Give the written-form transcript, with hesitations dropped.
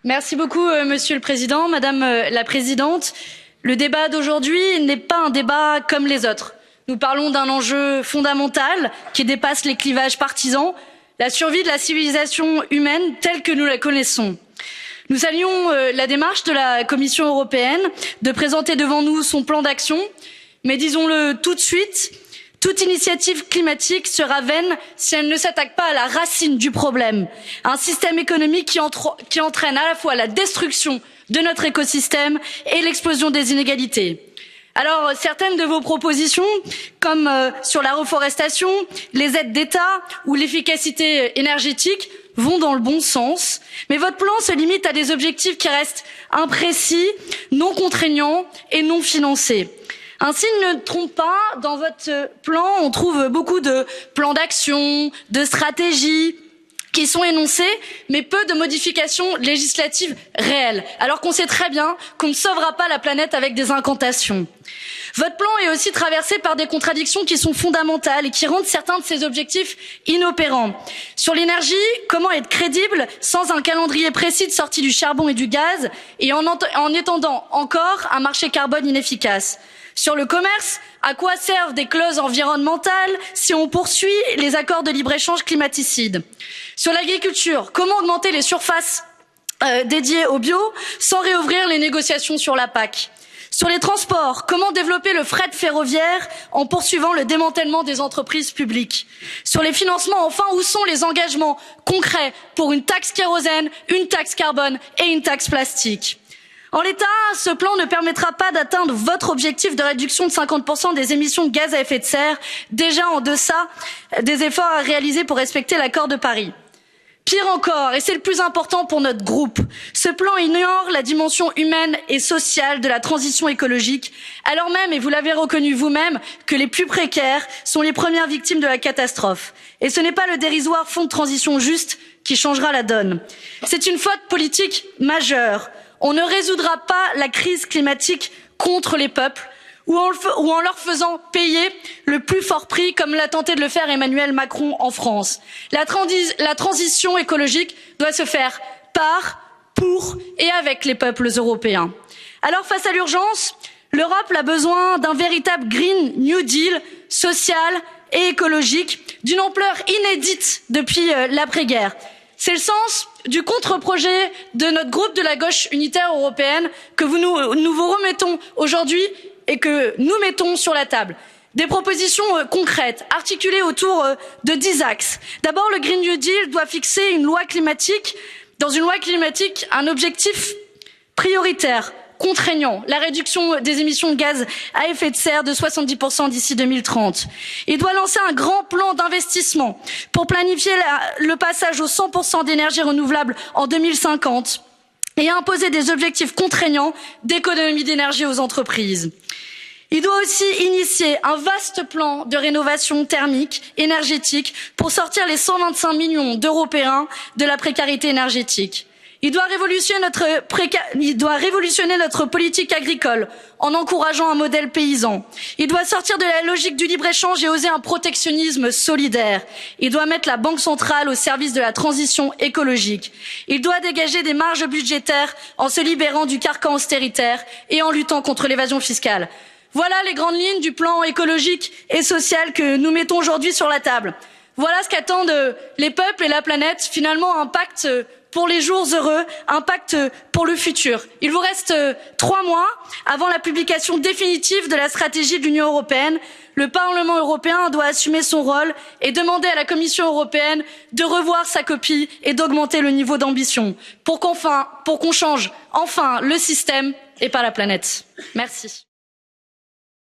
Merci beaucoup, Monsieur le Président, Madame la Présidente. Le débat d'aujourd'hui n'est pas un débat comme les autres. Nous parlons d'un enjeu fondamental qui dépasse les clivages partisans, la survie de la civilisation humaine telle que nous la connaissons. Nous saluons la démarche de la Commission européenne de présenter devant nous son plan d'action, mais disons-le tout de suite, toute initiative climatique sera vaine si elle ne s'attaque pas à la racine du problème, un système économique qui entraîne à la fois la destruction de notre écosystème et l'explosion des inégalités. Alors, certaines de vos propositions, comme sur la reforestation, les aides d'État ou l'efficacité énergétique, vont dans le bon sens, mais votre plan se limite à des objectifs qui restent imprécis, non contraignants et non financés. Ainsi, ne trompe pas, dans votre plan, on trouve beaucoup de plans d'action, de stratégies qui sont énoncés, mais peu de modifications législatives réelles, alors qu'on sait très bien qu'on ne sauvera pas la planète avec des incantations. Votre plan est aussi traversé par des contradictions qui sont fondamentales et qui rendent certains de ces objectifs inopérants. Sur l'énergie, comment être crédible sans un calendrier précis de sortie du charbon et du gaz et en étendant encore un marché carbone inefficace? Sur le commerce, à quoi servent des clauses environnementales si on poursuit les accords de libre-échange climaticides? Sur l'agriculture, comment augmenter les surfaces dédiées au bio sans réouvrir les négociations sur la PAC? Sur les transports, comment développer le fret ferroviaire en poursuivant le démantèlement des entreprises publiques? Sur les financements, enfin, où sont les engagements concrets pour une taxe kérosène, une taxe carbone et une taxe plastique? En l'état, ce plan ne permettra pas d'atteindre votre objectif de réduction de 50% des émissions de gaz à effet de serre, déjà en deçà des efforts à réaliser pour respecter l'accord de Paris. Pire encore, et c'est le plus important pour notre groupe, ce plan ignore la dimension humaine et sociale de la transition écologique, alors même, et vous l'avez reconnu vous-même, que les plus précaires sont les premières victimes de la catastrophe. Et ce n'est pas le dérisoire fonds de transition juste qui changera la donne. C'est une faute politique majeure. On ne résoudra pas la crise climatique contre les peuples ou en leur faisant payer le plus fort prix, comme l'a tenté de le faire Emmanuel Macron en France. La transition écologique doit se faire par, pour et avec les peuples européens. Alors, face à l'urgence, l'Europe a besoin d'un véritable Green New Deal social et écologique d'une ampleur inédite depuis l'après-guerre. C'est le sens du contre-projet de notre groupe de la gauche unitaire européenne que nous vous remettons aujourd'hui et que nous mettons sur la table. Des propositions concrètes, articulées autour de 10 axes. D'abord, le Green New Deal doit fixer dans une loi climatique, un objectif prioritaire, contraignant, la réduction des émissions de gaz à effet de serre de 70% d'ici 2030. Il doit lancer un grand plan d'investissement pour planifier le passage aux 100% d'énergie renouvelable en 2050 et imposer des objectifs contraignants d'économie d'énergie aux entreprises. Il doit aussi initier un vaste plan de rénovation thermique, énergétique, pour sortir les 125 millions d'Européens de la précarité énergétique. Il doit révolutionner notre politique agricole en encourageant un modèle paysan. Il doit sortir de la logique du libre-échange et oser un protectionnisme solidaire. Il doit mettre la Banque centrale au service de la transition écologique. Il doit dégager des marges budgétaires en se libérant du carcan austéritaire et en luttant contre l'évasion fiscale. Voilà les grandes lignes du plan écologique et social que nous mettons aujourd'hui sur la table. Voilà ce qu'attendent les peuples et la planète, finalement un pacte pour les jours heureux, un pacte pour le futur. Il vous reste 3 mois avant la publication définitive de la stratégie de l'Union européenne. Le Parlement européen doit assumer son rôle et demander à la Commission européenne de revoir sa copie et d'augmenter le niveau d'ambition pour qu'on change enfin le système et pas la planète. Merci.